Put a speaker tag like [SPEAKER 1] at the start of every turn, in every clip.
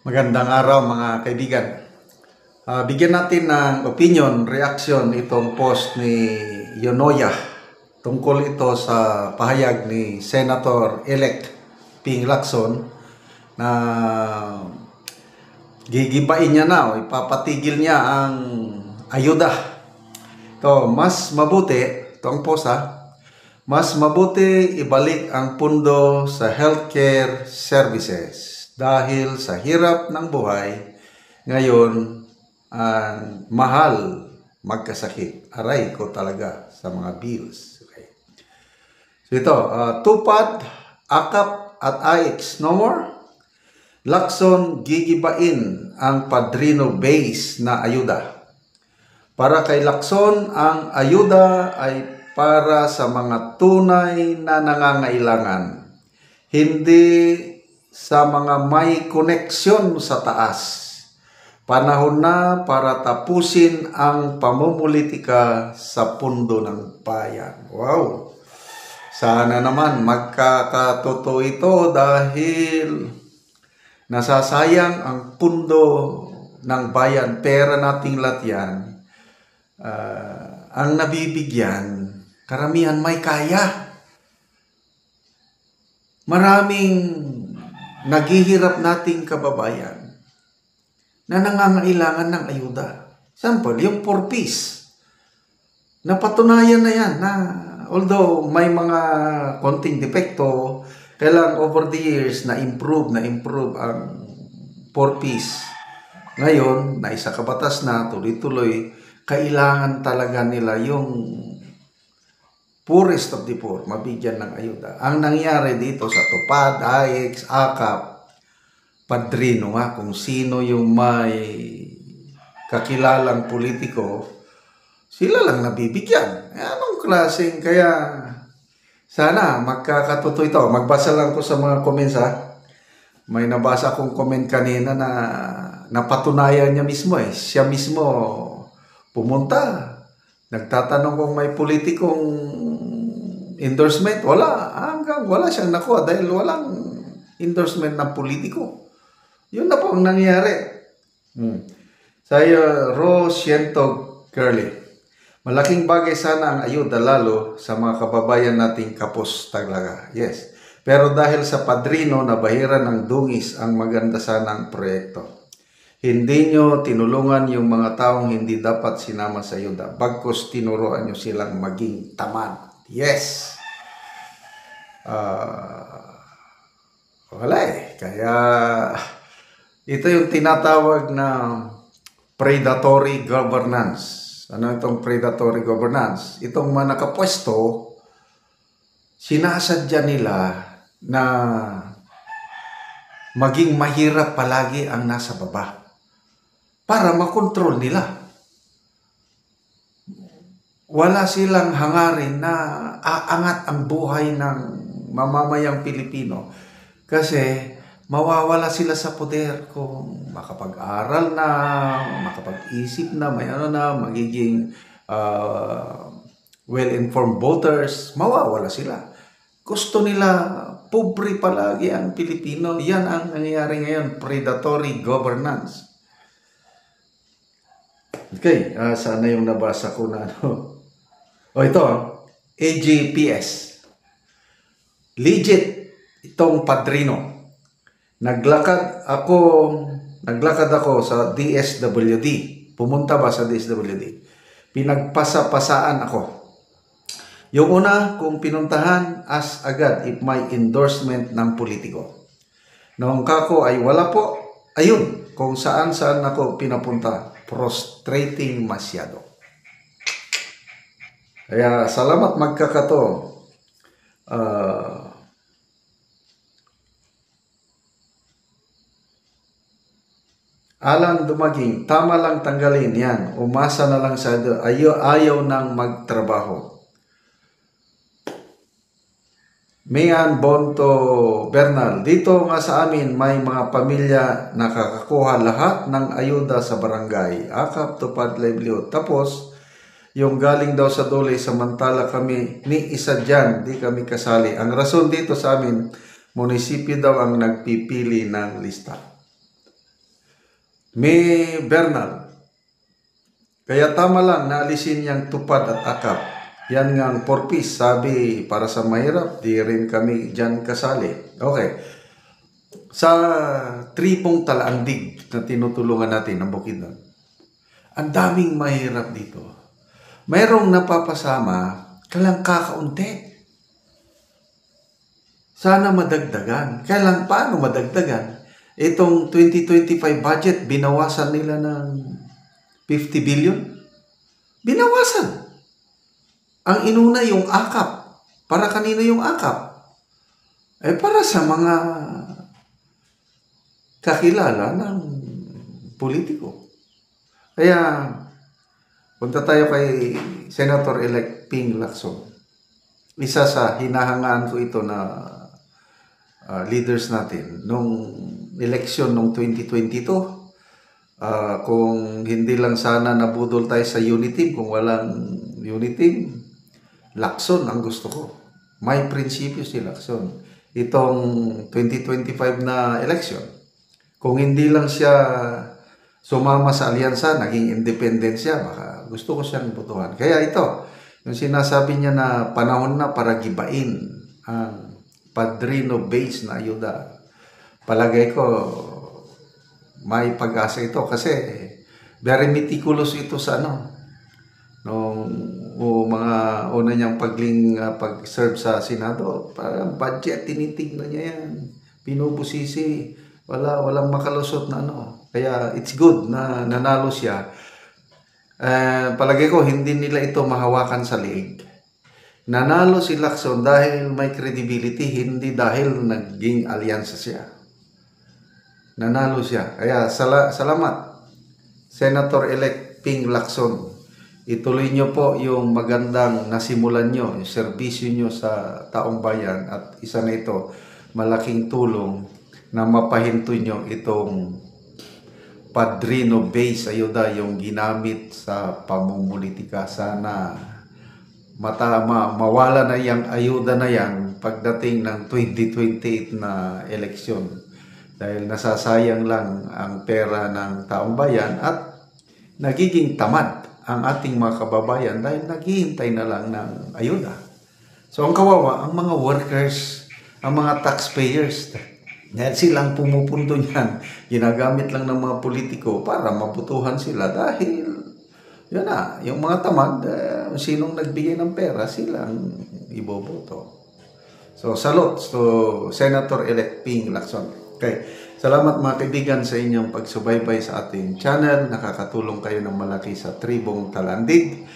[SPEAKER 1] Magandang araw mga kaibigan. Bigyan natin ng opinion, reaction itong post ni Yonoya tungkol ito sa pahayag ni Senator-elect Ping Lacson na gigibain niya na o ipapatigil niya ang ayuda. Mas mabuti, itong post mas mabuti ibalik ang pundo sa healthcare services dahil sa hirap ng buhay ngayon ang mahal magkasakit. Aray ko talaga sa mga bills. Okay. So ito, Tupad, AKAP at AIX no more. Lacson gigibain ang Padrino base na ayuda. Para kay Lacson, ang ayuda ay para sa mga tunay na nangangailangan, hindi sa mga may koneksyon sa taas. Panahon na para tapusin ang pamumulitika sa pundo ng bayan. Wow! Sana naman magkakatotoo ito dahil nasasayang ang pundo ng bayan, pera nating lahat yan. Ang nabibigyan, karamihan may kaya. Maraming naghihirap nating kababayan na nangangailangan ng ayuda. Sample, yung 4Ps. Napatunayan na yan na although may mga konting depekto, kailang over the years na improve ang 4Ps. Ngayon, naisa kabatas na, tuloy-tuloy, kailangan talaga nila yung poorest of the poor, mabigyan ng ayuda. Ang nangyari dito sa Tupad, AIX, AKAP, Padrino nga, kung sino yung may kakilalang politiko, sila lang nabibigyan. Anong klaseng, kaya sana magkakatotoo ito. Magbasa lang ko sa mga comments May nabasa akong comment kanina na napatunayan niya mismo Siya mismo pumunta. Nagtatanong kung may politikong endorsement. Wala. Hanggang wala siyang nakuha dahil walang endorsement ng politiko. Yun na po ang nangyari. Sayo, Rosiento Curly. Malaking bagay sana ang ayuda lalo sa mga kababayan nating kapos talaga. Yes. Pero dahil sa Padrino na bahiran ng dungis ang maganda sanang proyekto. Hindi nyo tinulungan yung mga taong hindi dapat sinama sa ayuda. Bagkus tinuruan nyo silang maging tamad. Yes! Wala Kaya ito yung tinatawag na predatory governance. Ano itong predatory governance? Itong mga nakapwesto, sinasadya nila na maging mahirap palagi ang nasa baba para makontrol nila. Wala silang hangarin na aangat ang buhay ng mamamayang Pilipino kasi mawawala sila sa poder kung makapag-aral na, makapag-isip na, magiging well-informed voters, mawawala sila. Gusto nila pobre palagi ang Pilipino. Yan ang nangyayari ngayon, predatory governance. Okay, saan na yung nabasa ko na ito, AGPS. Legit itong Padrino. Naglakad ako sa DSWD. Pumunta ba sa DSWD? Pinagpasa-pasaan ako. Yung una, kung pinuntahan, ask agad if may endorsement ng politiko. Noong kako ay wala po. Ayun, kung saan-saan ako pinapunta. Frustrating masyado. Kaya salamat magkakato. Alan Dumaging, tama lang tanggalin yan. Umasa na lang sa ayaw nang magtrabaho. Mian Bonto Bernal, dito nga sa amin may mga pamilya nakakakuha lahat ng ayuda sa barangay. AKAP, Tupad, livelihood. Tapos, yung galing daw sa dole, samantala kami ni isa dyan, di kami kasali. Ang rason dito sa amin, munisipyo daw ang nagpipili ng lista. May Bernal. Kaya tama lang na alisin niyang tupad at akap. Yan nga ang purpose. Sabi, para sa mahirap, di rin kami dyan kasali. Okay. Sa tripong talaandig na tinutulungan natin ng Bukidnon, ang daming mahirap dito. Mayroong napapasama, kailang kakaunti. Sana madagdagan. Kailang paano madagdagan? Itong 2025 budget, binawasan nila ng 50 billion. Binawasan. Ang inuna yung akap. Para kanino yung akap? Para sa mga kakilala ng politiko. Kaya, punta tayo kay Senator-elect Ping Lacson. Isa sa hinahangaan ko ito na leaders natin. Nung eleksyon nung 2022, kung hindi lang sana nabudol tayo sa unity, kung walang unity, Lacson ang gusto ko. May prinsipyo si Lacson. Itong 2025 na eleksyon, kung hindi lang siya sumama sa alyansa, naging independent siya, baka gusto ko siyang botohan. Kaya ito, yung sinasabi niya na panahon na para gibain ang padrino base na ayuda, palagay ko may pag-asa ito kasi very meticulous ito sa nung mga una niyang pag-serve sa Senado. Parang budget, tinitignan niya yan, pinubusisi, walang makalusot na Kaya it's good na nanalo siya. Palagay ko hindi nila ito mahawakan sa liig. Nanalo si Lacson dahil may credibility, hindi dahil naging alyansa siya. Nanalo siya. Kaya salamat, Senator-elect Ping Lacson. Ituloy nyo po yung magandang nasimulan nyo, yung serbisyo nyo sa taong bayan, at isa na ito, malaking tulong na mapahinto nyo itong padrino base ayuda yung ginamit sa pamumulitika. Sana mawala na yung ayuda na yan pagdating ng 2028 na eleksyon, dahil nasasayang lang ang pera ng taong bayan at nagiging tamad ang ating mga kababayan dahil naghihintay na lang ng ayuda. So ang kawawa, ang mga workers, ang mga taxpayers, dahil silang pumupundo niyan, ginagamit lang ng mga politiko para mabutuhan sila dahil yun na, yung mga tamad, sinong nagbigay ng pera, silang iboboto. So, salute to Senator-elect Ping Lacson. Okay, salamat mga kaibigan sa inyong pagsubaybay sa ating channel. Nakakatulong kayo ng malaki sa tribong Talandig.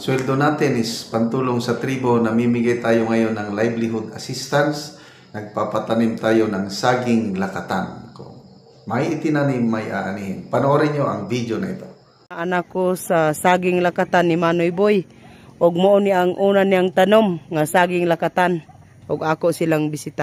[SPEAKER 1] Sweldo natin is pantulong sa tribo. Namimigay tayo ngayon ng livelihood assistance. Nagpapatanim tayo ng saging lakatan. Kung may itinanim, may aanihin. Panoorin nyo ang video na ito.
[SPEAKER 2] Anak ko sa saging lakatan ni Manoy Boy. Og mo ni ang una niyang tanom nga saging lakatan. Og ako silang bisita.